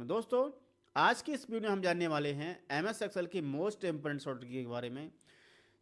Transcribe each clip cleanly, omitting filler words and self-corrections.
में। दोस्तों, आज की इस वीडियो में हम जानने वाले हैं एमएस एक्सेल की मोस्ट इंपोर्टेंट शॉर्टकट के बारे में,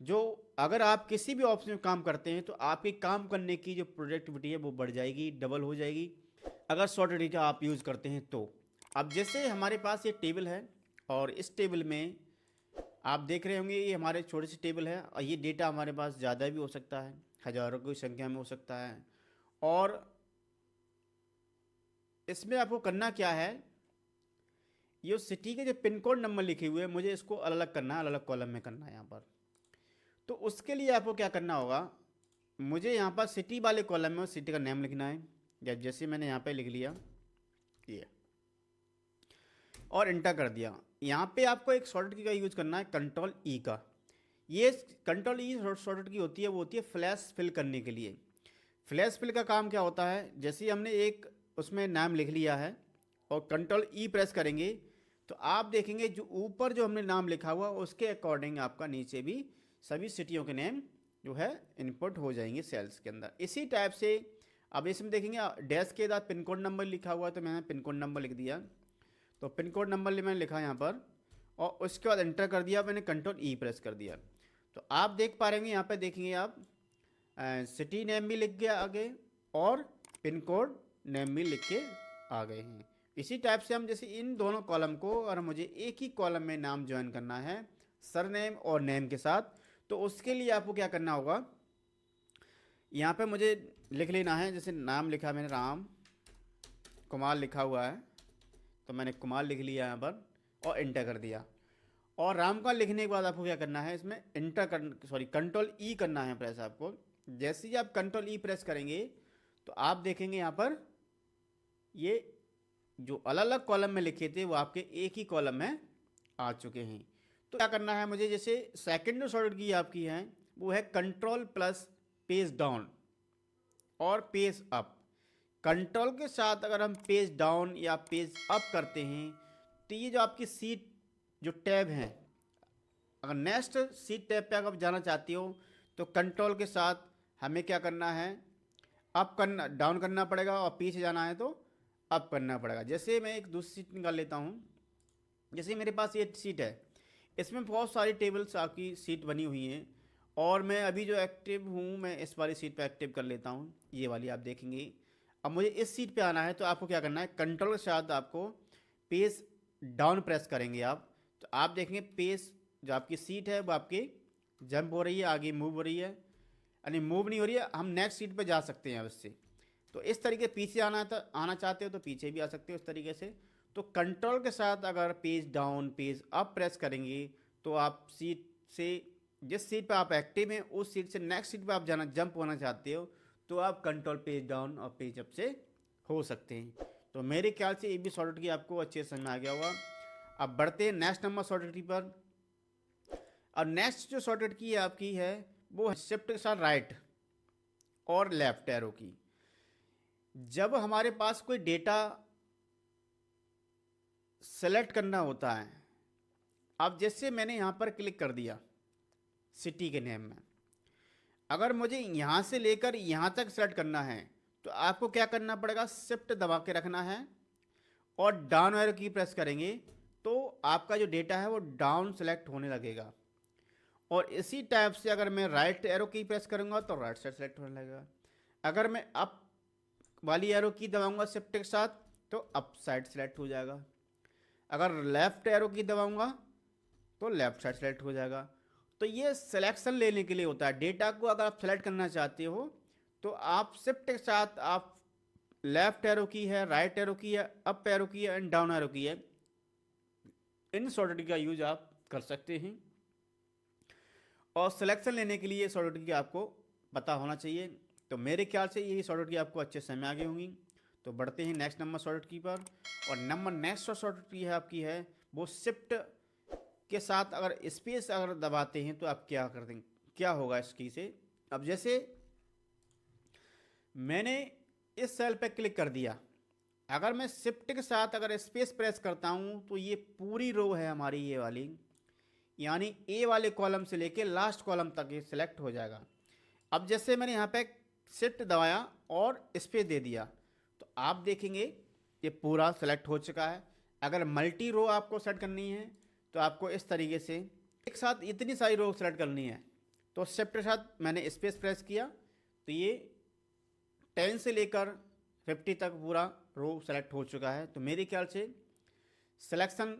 जो अगर आप किसी भी ऑप्शन में काम करते हैं तो आपकी काम करने की जो प्रोडक्टिविटी है वो बढ़ जाएगी, डबल हो जाएगी अगर शॉर्टकट का आप यूज़ करते हैं तो। अब जैसे हमारे पास ये टेबल है और इस टेबल में आप देख रहे होंगे ये हमारे छोटे से टेबल है और ये डेटा हमारे पास ज़्यादा भी हो सकता है, हज़ारों की संख्या में हो सकता है। और इसमें आपको करना क्या है, ये सिटी के जो पिन कोड नंबर लिखे हुए हैं मुझे इसको अलग अलग करना है, अलग अलग कॉलम में करना है यहाँ पर। तो उसके लिए आपको क्या करना होगा, मुझे यहाँ पर सिटी वाले कॉलम में सिटी का नेम लिखना है, या जैसे मैंने यहाँ पे लिख लिया ये और इंटर कर दिया। यहाँ पे आपको एक शॉर्टकट की का यूज़ करना है, कंट्रोल ई का। ये कंट्रोल ई शॉर्टकट की होती है, वो होती है फ्लैश फिल करने के लिए। फ्लैश फिल का काम क्या होता है, जैसे ही हमने एक उसमें नाम लिख लिया है और कंट्रोल ई प्रेस करेंगे तो आप देखेंगे जो ऊपर जो हमने नाम लिखा हुआ उसके अकॉर्डिंग आपका नीचे भी सभी सिटियों के नेम जो है इनपुट हो जाएंगे सेल्स के अंदर। इसी टाइप से अब इसमें देखेंगे डैश के बाद पिन कोड नंबर लिखा हुआ है तो मैंने पिन कोड नंबर लिख दिया, तो पिन कोड नंबर मैंने लिखा यहाँ पर और उसके बाद एंटर कर दिया, मैंने कंट्रोल ई प्रेस कर दिया। तो आप देख पा रहे हैं यहाँ पे देखेंगे आप सिटी नेम भी लिख गया आगे और पिन कोड नेम भी लिख के आ गए हैं। इसी टाइप से हम जैसे इन दोनों कॉलम को और मुझे एक ही कॉलम में नाम ज्वाइन करना है सरनेम और नेम के साथ, तो उसके लिए आपको क्या करना होगा, यहाँ पे मुझे लिख लेना है, जैसे नाम लिखा मैंने राम कुमार लिखा हुआ है तो मैंने कुमार लिख लिया यहाँ पर और इंटर कर दिया। और राम का लिखने के बाद आपको क्या करना है, इसमें कंट्रोल ई करना है प्रेस आपको। जैसे ही आप कंट्रोल ई प्रेस करेंगे तो आप देखेंगे यहाँ पर ये जो अलग अलग कॉलम में लिखे थे वो आपके एक ही कॉलम में आ चुके हैं। तो क्या करना है मुझे, जैसे सेकंड जो शॉर्टकट की आपकी है वो है कंट्रोल प्लस पेज डाउन और पेज अप। कंट्रोल के साथ अगर हम पेज डाउन या पेज अप करते हैं तो ये जो आपकी सीट जो टैब हैं, अगर नेक्स्ट सीट टैब पे अगर आप जाना चाहती हो तो कंट्रोल के साथ हमें क्या करना है, अप करना डाउन करना पड़ेगा और पीछे जाना है तो अप करना पड़ेगा। जैसे मैं एक दूसरी सीट निकाल लेता हूँ, जैसे मेरे पास ये सीट है, इसमें बहुत सारी टेबल्स आपकी सीट बनी हुई हैं और मैं अभी जो एक्टिव हूँ मैं इस वाली सीट पे एक्टिव कर लेता हूँ, ये वाली आप देखेंगे। अब मुझे इस सीट पे आना है तो आपको क्या करना है, कंट्रोल के साथ आपको पेज डाउन प्रेस करेंगे आप, तो आप देखेंगे पेज जो आपकी सीट है वो आपकी जंप हो रही है, आगे मूव हो रही है, यानी मूव नहीं हो रही है, हम नेक्स्ट सीट पे जा सकते हैं उससे। तो इस तरीके पीछे आना चाहते हो तो पीछे भी आ सकते हो इस तरीके से। तो कंट्रोल के साथ अगर page down page up press करेंगे तो आप सीट से जिस सीट पे आप एक्टिव हैं उस सीट से नेक्स्ट सीट पे आप जाना जंप होना चाहते हो तो आप कंट्रोल पेज डाउन और पेज अप से हो सकते हैं। तो मेरे ख्याल से ये भी शॉर्टकट की आपको अच्छे से समझ में आ गया होगा। अब बढ़ते हैं नेक्स्ट नंबर शॉर्टकट की पर। और नेक्स्ट जो शॉर्टकट की आपकी है वो है शिफ्ट के साथ राइट और लेफ्ट एरो की। जब हमारे पास कोई डेटा सेलेक्ट करना होता है, अब जैसे मैंने यहाँ पर क्लिक कर दिया सिटी के नेम में, अगर मुझे यहाँ से लेकर यहाँ तक सेलेक्ट करना है तो आपको क्या करना पड़ेगा, शिफ्ट दबा के रखना है और डाउन एरो की प्रेस करेंगे तो आपका जो डेटा है वो डाउन सेलेक्ट होने लगेगा। और इसी टाइप से अगर मैं राइट एरो की प्रेस करूँगा तो राइट साइड सेलेक्ट होने लगेगा। अगर मैं अप वाली एरो की दबाऊंगा शिफ्ट के साथ तो अप साइड सेलेक्ट हो जाएगा। अगर लेफ्ट एरो की दबाऊंगा तो लेफ्ट साइड सेलेक्ट हो जाएगा। तो ये सिलेक्शन लेने के लिए होता है, डेटा को अगर आप सेलेक्ट करना चाहते हो तो आप शिफ्ट के साथ आप लेफ्ट एरो की है, राइट एरो की है, अप एरो की है एंड डाउन एरो की है, इन शॉर्टकट का यूज आप कर सकते हैं। और सिलेक्शन लेने के लिए शॉर्टकट की आपको पता होना चाहिए। तो मेरे ख्याल से यही शॉर्टकट की आपको अच्छे से समझ आ गई होंगी। तो बढ़ते हैं नेक्स्ट नंबर शॉर्टकट की पर। और नंबर नेक्स्ट शॉर्टकट की है आपकी है वो शिफ्ट के साथ अगर स्पेस अगर दबाते हैं तो आप क्या कर देंगे, क्या होगा इस की से। अब जैसे मैंने इस सेल पे क्लिक कर दिया, अगर मैं शिफ्ट के साथ अगर स्पेस प्रेस करता हूँ तो ये पूरी रो है हमारी ये वाली, यानी ए वाले कॉलम से लेके लास्ट कॉलम तक ये सिलेक्ट हो जाएगा। अब जैसे मैंने यहाँ पे शिफ्ट दबाया और स्पेस दे दिया तो आप देखेंगे ये पूरा सेलेक्ट हो चुका है। अगर मल्टी रो आपको सेलेक्ट करनी है तो आपको इस तरीके से एक साथ इतनी सारी रो सेलेक्ट करनी है। तो शिफ्ट के साथ मैंने स्पेस प्रेस किया तो ये 10 से लेकर 50 तक पूरा रो सेलेक्ट हो चुका है। तो मेरे ख्याल से सिलेक्शन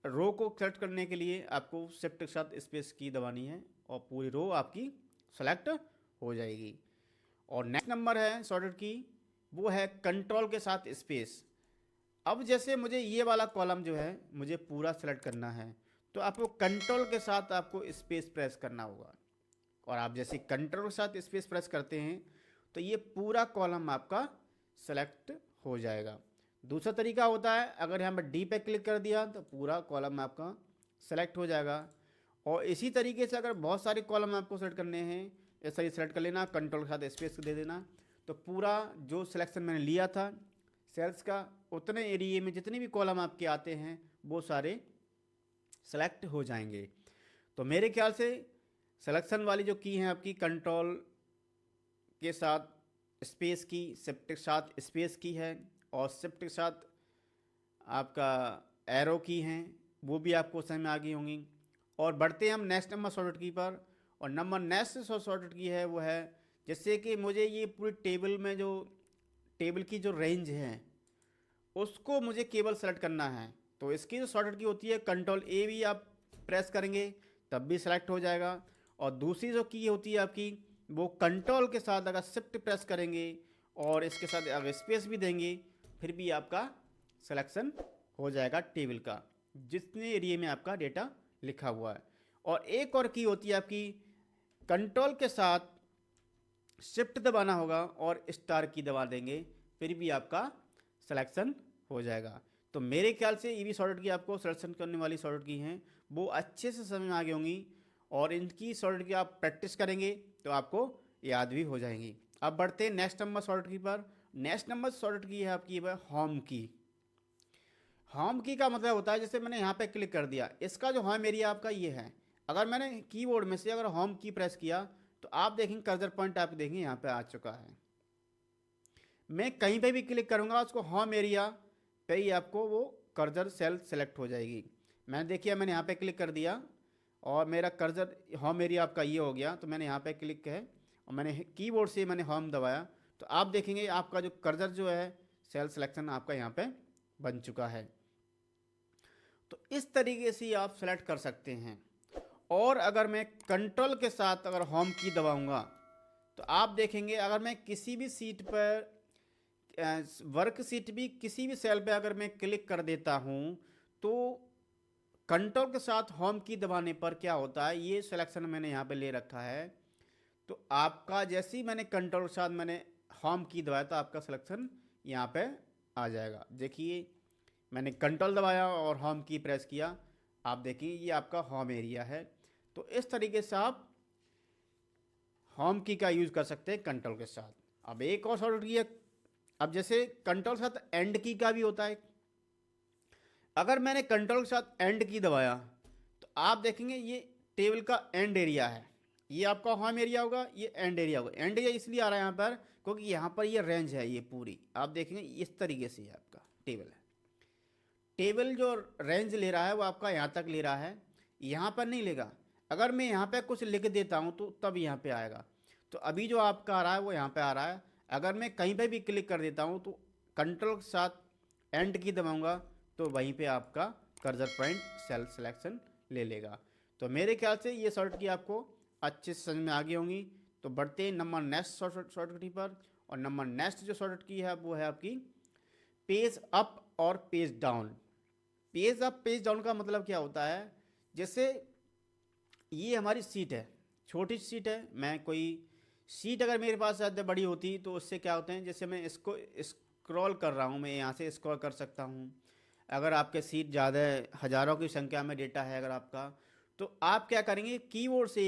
रो को सेलेक्ट करने के लिए आपको शिफ्ट के साथ स्पेस की दबानी है और पूरी रो आपकी सेलेक्ट हो जाएगी। और नेक्स्ट नंबर है शॉर्टकट की, वो है कंट्रोल के साथ स्पेस। अब जैसे मुझे ये वाला कॉलम जो है मुझे पूरा सेलेक्ट करना है तो आपको कंट्रोल के साथ आपको स्पेस प्रेस करना होगा। और आप जैसे कंट्रोल के साथ स्पेस प्रेस करते हैं तो ये पूरा कॉलम आपका सेलेक्ट हो जाएगा। दूसरा तरीका होता है, अगर यहाँ पर डी पे क्लिक कर दिया तो पूरा कॉलम आपका सेलेक्ट हो जाएगा। और इसी तरीके से अगर बहुत सारे कॉलम आपको सेलेक्ट करने हैं, ऐसा ही सेलेक्ट कर लेना, कंट्रोल के साथ स्पेस दे देना, तो पूरा जो सिलेक्शन मैंने लिया था सेल्स का, उतने एरिया में जितने भी कॉलम आपके आते हैं वो सारे सेलेक्ट हो जाएंगे। तो मेरे ख्याल से सिलेक्शन वाली जो की है आपकी कंट्रोल के साथ स्पेस की, शिफ्ट के साथ स्पेस की है, और शिफ्ट के साथ आपका एरो की हैं, वो भी आपको समझ में आ गई होंगी। और बढ़ते हैं हम नेक्स्ट नंबर शॉर्टकट की पर। और नंबर नेक्स्ट शॉर्टकट की है वो है, जैसे कि मुझे ये पूरी टेबल में जो टेबल की जो रेंज है उसको मुझे केवल सेलेक्ट करना है। तो इसकी जो शॉर्टकट की होती है कंट्रोल ए भी आप प्रेस करेंगे तब भी सेलेक्ट हो जाएगा। और दूसरी जो की होती है आपकी, वो कंट्रोल के साथ अगर शिफ्ट प्रेस करेंगे और इसके साथ अगर स्पेस भी देंगे फिर भी आपका सिलेक्शन हो जाएगा टेबल का, जितने एरिया में आपका डेटा लिखा हुआ है। और एक और की होती है आपकी, कंट्रोल के साथ शिफ्ट दबाना होगा और स्टार की दबा देंगे फिर भी आपका सिलेक्शन हो जाएगा। तो मेरे ख्याल से ये भी शॉर्टकट की आपको सिलेक्शन करने वाली शॉर्टकट की हैं वो अच्छे से समझ में आ गई होंगी, और इनकी शॉर्टकट की आप प्रैक्टिस करेंगे तो आपको याद भी हो जाएंगी। अब बढ़ते हैं नेक्स्ट नंबर शॉर्टकट की पर। नेक्स्ट नंबर शॉर्टकट की है आपकी होम की। होम की का मतलब होता है, जैसे मैंने यहाँ पे क्लिक कर दिया, इसका जो होम एरिया आपका ये है। अगर मैंने कीबोर्ड में से अगर होम की प्रेस किया तो आप देखेंगे कर्सर पॉइंट आप देखेंगे यहाँ पे आ चुका है। मैं कहीं पे भी क्लिक करूँगा उसको होम एरिया पे ही आपको वो कर्सर सेल सेलेक्ट हो जाएगी। मैंने देखिए मैंने यहाँ पे क्लिक कर दिया और मेरा कर्सर होम एरिया आपका ये हो गया। तो मैंने यहाँ पे क्लिक है और मैंने कीबोर्ड से मैंने होम दबाया तो आप देखेंगे आपका जो कर्सर जो है सेल सिलेक्शन आपका यहाँ पे बन चुका है। तो इस तरीके से आप सेलेक्ट कर सकते हैं। और अगर मैं कंट्रोल के साथ अगर होम की दबाऊंगा तो आप देखेंगे अगर मैं किसी भी सीट पर वर्क सीट भी किसी भी सेल पे अगर मैं क्लिक कर देता हूँ तो कंट्रोल के साथ होम की दबाने पर क्या होता है, ये सिलेक्शन मैंने यहाँ पे ले रखा है। तो आपका जैसे ही मैंने कंट्रोल के साथ मैंने होम की दबाया तो आपका सिलेक्शन यहाँ पे आ जाएगा। देखिए मैंने कंट्रोल दबाया और होम की प्रेस किया, आप देखिए ये आपका होम एरिया है। तो इस तरीके से आप होम की का यूज़ कर सकते हैं कंट्रोल के साथ। अब एक और शॉर्टकट की है, अब जैसे कंट्रोल के साथ एंड की का भी होता है। अगर मैंने कंट्रोल के साथ एंड की दबाया तो आप देखेंगे ये टेबल का एंड एरिया है, ये आपका होम एरिया होगा, ये एंड एरिया होगा। एंड एरिया इसलिए आ रहा है यहाँ पर क्योंकि यहाँ पर ये रेंज है, ये पूरी आप देखेंगे इस तरीके से आपका टेबल है। टेबल जो रेंज ले रहा है वो आपका यहाँ तक ले रहा है, यहाँ पर नहीं लेगा। अगर मैं यहाँ पे कुछ लिख देता हूँ तो तब यहाँ पे आएगा। तो अभी जो आपका आ रहा है वो यहाँ पे आ रहा है। अगर मैं कहीं पे भी क्लिक कर देता हूँ तो कंट्रोल के साथ एंड की दबाऊंगा तो वहीं पे आपका कर्सर पॉइंट सेल सिलेक्शन ले लेगा। तो मेरे ख्याल से ये शॉर्टकट की आपको अच्छे से समझ में आ गई होंगी। तो बढ़ते हैं नंबर नेक्स्ट शॉर्टकट की पर। और नंबर नेक्स्ट जो शॉर्टकट की है वो है आपकी पेज अप और page down. Page up page down का मतलब क्या होता है, जैसे ये हमारी सीट है, छोटी सीट है, मैं कोई सीट अगर मेरे पास ज़्यादा बड़ी होती तो उससे क्या होते हैं, जैसे मैं इसको स्क्रॉल कर रहा हूँ, मैं यहाँ से स्क्रॉल कर सकता हूँ। अगर आपके सीट ज़्यादा है, हज़ारों की संख्या में डेटा है अगर आपका, तो आप क्या करेंगे कीबोर्ड से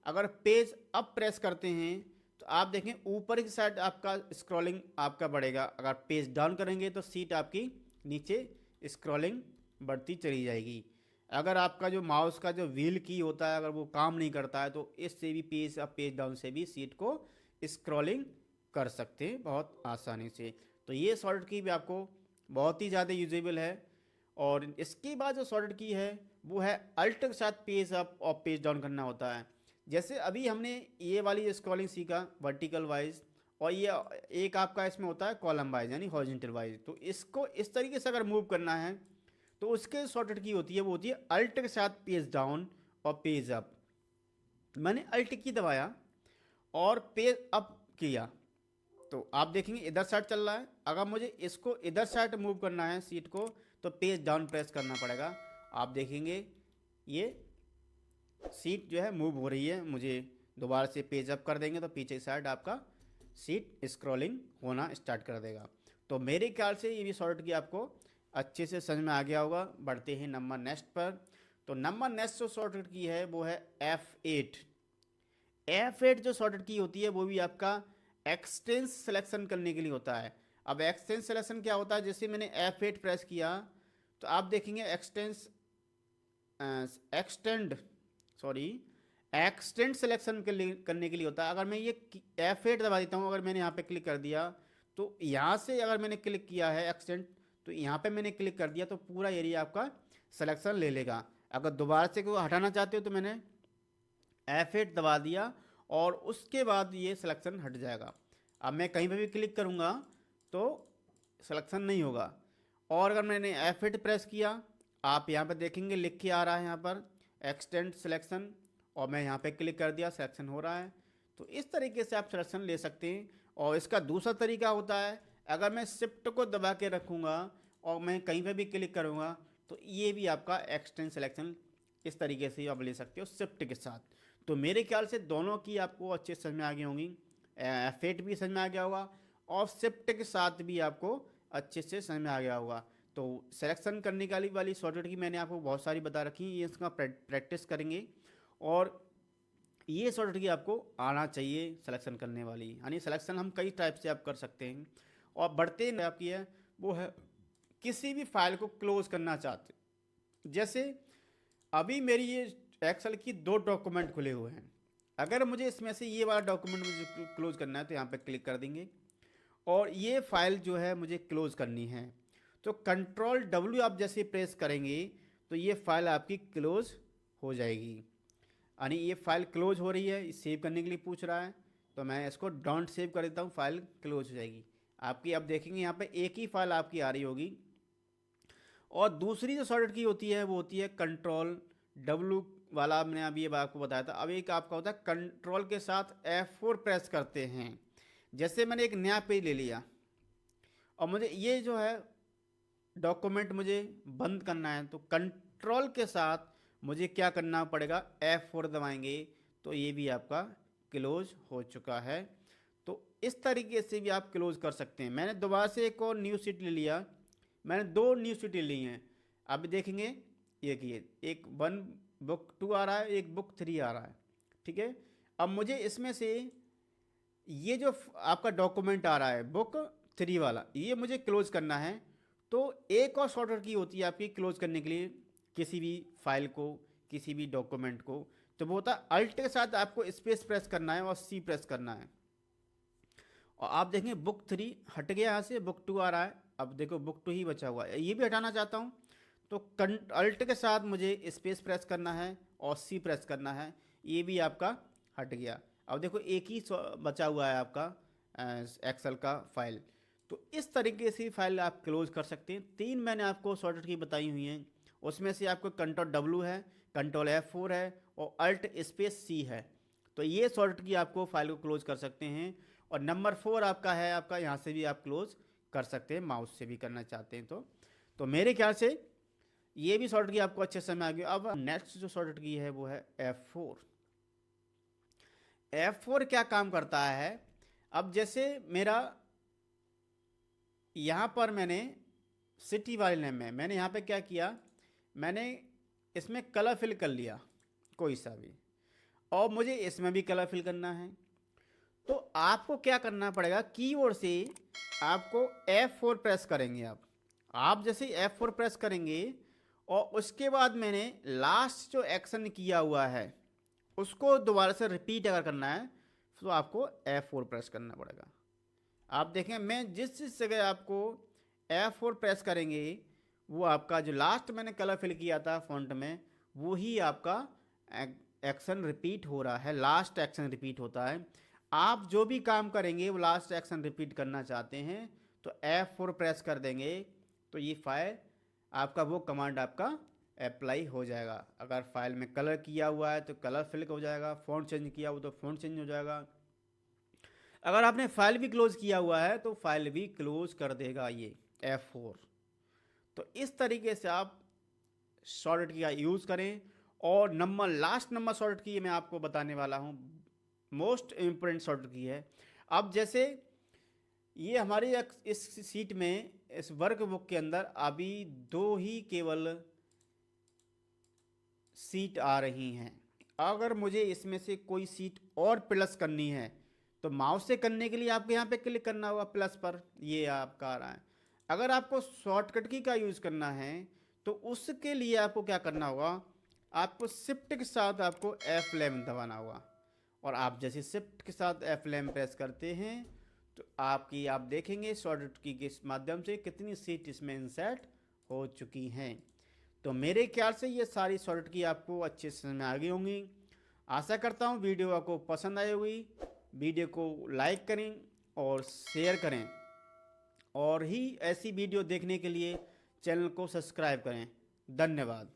अगर पेज अप प्रेस करते हैं तो आप देखें ऊपर की साइड आपका स्क्रॉलिंग आपका बढ़ेगा। अगर पेज डाउन करेंगे तो सीट आपकी नीचे स्क्रॉलिंग बढ़ती चली जाएगी। अगर आपका जो माउस का जो व्हील की होता है अगर वो काम नहीं करता है तो इससे भी पेज अप पेज डाउन से भी सीट को स्क्रॉलिंग कर सकते हैं बहुत आसानी से। तो ये शॉर्टकट की भी आपको बहुत ही ज़्यादा यूजेबल है। और इसके बाद जो शॉर्टकट की है वो है अल्ट के साथ पेज अप और पेज डाउन करना होता है। जैसे अभी हमने ये वाली स्क्रॉलिंग सीखा वर्टिकल वाइज, और ये एक आपका इसमें होता है कॉलम वाइज यानी हॉरिजॉन्टल वाइज। तो इसको इस तरीके से अगर मूव करना है तो उसके शॉर्टकट की होती है वो होती है अल्ट के साथ पेज डाउन और पेज अप। मैंने अल्ट की दबाया और पेज अप किया तो आप देखेंगे इधर साइड चल रहा है। अगर मुझे इसको इधर साइड मूव करना है सीट को तो पेज डाउन प्रेस करना पड़ेगा। आप देखेंगे ये सीट जो है मूव हो रही है। मुझे दोबारा से पेज अप कर देंगे तो पीछे साइड आपका सीट स्क्रॉलिंग होना स्टार्ट कर देगा। तो मेरे ख्याल से ये भी शॉर्टकट की आपको अच्छे से समझ में आ गया होगा। बढ़ते हैं नंबर नेक्स्ट पर। तो नंबर नेक्स्ट जो शॉर्टकट की है वो है F8। F8 जो शॉर्टकट की होती है वो भी आपका एक्सटेंस सिलेक्शन करने के लिए होता है। अब एक्सटेंस सिलेक्शन क्या होता है, जैसे मैंने F8 प्रेस किया तो आप देखेंगे एक्सटेंड सिलेक्शन करने के लिए होता है। अगर मैं ये F8 दबा देता हूँ, अगर मैंने यहाँ पे क्लिक कर दिया तो यहाँ से अगर मैंने क्लिक किया है एक्सटेंड तो यहाँ पे मैंने क्लिक कर दिया तो पूरा एरिया आपका सिलेक्शन ले लेगा। अगर दोबारा से कोई हटाना चाहते हो तो मैंने F8 दबा दिया और उसके बाद ये सिलेक्शन हट जाएगा। अब मैं कहीं पे भी क्लिक करूँगा तो सिलेक्शन नहीं होगा। और अगर मैंने F8 प्रेस किया, आप यहाँ पर देखेंगे लिख के आ रहा है यहाँ पर एक्सटेंड सिलेक्शन, और मैं यहाँ पे क्लिक कर दिया, सिलेक्शन हो रहा है। तो इस तरीके से आप सिलेक्शन ले सकते हैं। और इसका दूसरा तरीका होता है, अगर मैं शिफ्ट को दबा के रखूँगा और मैं कहीं पे भी क्लिक करूँगा तो ये भी आपका एक्सटेंड सिलेक्शन इस तरीके से आप ले सकते हो शिफ्ट के साथ। तो मेरे ख्याल से दोनों की आपको अच्छे समझ में आ गई होंगी। F8 भी समझ में आ गया होगा और शिफ्ट के साथ भी आपको अच्छे से समझ में आ गया होगा। तो सिलेक्शन करने वाली शॉर्टकट की मैंने आपको बहुत सारी बता रखी, ये इसका प्रैक्टिस करेंगे और ये शॉर्टकट की आपको आना चाहिए सिलेक्शन करने वाली। यानी सिलेक्शन हम कई टाइप से आप कर सकते हैं। और बढ़ते आपकी है वो है किसी भी फाइल को क्लोज करना चाहते, जैसे अभी मेरी ये एक्सेल की 2 डॉक्यूमेंट खुले हुए हैं। अगर मुझे इसमें से ये वाला डॉक्यूमेंट मुझे क्लोज करना है तो यहाँ पे क्लिक कर देंगे और ये फाइल जो है मुझे क्लोज करनी है तो कंट्रोल W आप जैसे प्रेस करेंगे तो ये फाइल आपकी क्लोज हो जाएगी। यानी ये फाइल क्लोज हो रही है, सेव करने के लिए पूछ रहा है तो मैं इसको डोंट सेव कर देता हूँ, फाइल क्लोज हो जाएगी आपकी। अब देखेंगे यहाँ पे एक ही फाइल आपकी आ रही होगी। और दूसरी जो शॉर्टकट की होती है वो होती है कंट्रोल W वाला, मैंने अभी ये आपको बताया था। अब एक आपका होता है कंट्रोल के साथ F4 प्रेस करते हैं। जैसे मैंने एक नया पेज ले लिया और मुझे ये जो है डॉक्यूमेंट मुझे बंद करना है तो कंट्रोल के साथ मुझे क्या करना पड़ेगा, F4 दबाएंगे तो ये भी आपका क्लोज हो चुका है। तो इस तरीके से भी आप क्लोज कर सकते हैं। मैंने दोबारा से एक और न्यू शीट ले लिया, मैंने 2 न्यू शीटें ली हैं। अब देखेंगे ये कि एक बुक 2 आ रहा है, एक बुक 3 आ रहा है, ठीक है। अब मुझे इसमें से ये जो आपका डॉक्यूमेंट आ रहा है बुक 3 वाला, ये मुझे क्लोज करना है। तो एक और शॉर्टकट की होती है आपकी क्लोज करने के लिए किसी भी फाइल को, किसी भी डॉक्यूमेंट को, तो वो होता है अल्ट के साथ आपको स्पेस प्रेस करना है और C प्रेस करना है। और आप देखेंगे बुक 3 हट गया यहाँ से, बुक 2 आ रहा है। अब देखो बुक 2 ही बचा हुआ है, ये भी हटाना चाहता हूँ तो अल्ट के साथ मुझे स्पेस प्रेस करना है और C प्रेस करना है, ये भी आपका हट गया। अब देखो एक ही बचा हुआ है आपका एक्सेल का फाइल। तो इस तरीके से फाइल आप क्लोज कर सकते हैं। 3 मैंने आपको शॉर्टकट की बताई हुई हैं, उसमें से आपको कंट्रोल W है, कंट्रोल F4 है और अल्ट स्पेस C है। तो ये शॉर्टकट की आपको फाइल को क्लोज कर सकते हैं। और नंबर 4 आपका है, आपका यहाँ से भी आप क्लोज कर सकते हैं, माउस से भी करना चाहते हैं तो मेरे ख्याल से ये भी शॉर्टकट की आपको अच्छे से समझ आ गया। अब नेक्स्ट जो शॉर्टकट की है वो है F4। F4 क्या काम करता है, अब जैसे मेरा यहाँ पर मैंने सिटी वाले नेम में मैंने यहाँ पे क्या किया, मैंने इसमें कलर फिल कर लिया कोई सा भी, और मुझे इसमें भी कलर फिल करना है। तो आपको क्या करना पड़ेगा, कीबोर्ड से आपको F4 प्रेस करेंगे। आप जैसे F4 प्रेस करेंगे और उसके बाद मैंने लास्ट जो एक्शन किया हुआ है उसको दोबारा से रिपीट अगर करना है तो आपको F4 प्रेस करना पड़ेगा। आप देखें मैं जिस जगह आपको F4 प्रेस करेंगे, वो आपका जो लास्ट मैंने कलर फिल किया था फॉन्ट में, वो ही आपका एक्शन रिपीट हो रहा है, लास्ट एक्शन रिपीट होता है। आप जो भी काम करेंगे वो लास्ट एक्शन रिपीट करना चाहते हैं तो F4 प्रेस कर देंगे, तो ये फाइल आपका वो कमांड आपका अप्लाई हो जाएगा। अगर फाइल में कलर किया हुआ है तो कलर फिल हो जाएगा, फ़ॉन्ट चेंज किया हुआ तो फ़ॉन्ट चेंज हो जाएगा। अगर आपने फाइल भी क्लोज किया हुआ है तो फाइल भी क्लोज कर देगा ये F4। तो इस तरीके से आप शॉर्टकट की का यूज़ करें। और लास्ट नंबर शॉर्टकट की मैं आपको बताने वाला हूँ, मोस्ट इम्पोर्टेंट शॉर्टकट की है। अब जैसे ये हमारी इस सीट में, इस वर्कबुक के अंदर अभी 2 ही केवल सीट आ रही हैं। अगर मुझे इसमें से कोई सीट और प्लस करनी है तो माउस से करने के लिए आपको यहाँ पे क्लिक करना होगा प्लस पर, ये आपका आ रहा है। अगर आपको शॉर्टकट की का यूज़ करना है तो उसके लिए आपको क्या करना होगा, आपको शिफ्ट के साथ आपको F11 दबाना होगा। और आप जैसे शिफ्ट के साथ F11 प्रेस करते हैं तो आप देखेंगे शॉर्टकट की के माध्यम से कितनी सीट इसमें इंसर्ट हो चुकी हैं। तो मेरे ख्याल से ये सारी शॉर्टकट की आपको अच्छे से समझ में आ गई होंगी। आशा करता हूँ वीडियो आपको पसंद आई होगी। वीडियो को लाइक करें और शेयर करें, और ही ऐसी वीडियो देखने के लिए चैनल को सब्सक्राइब करें। धन्यवाद।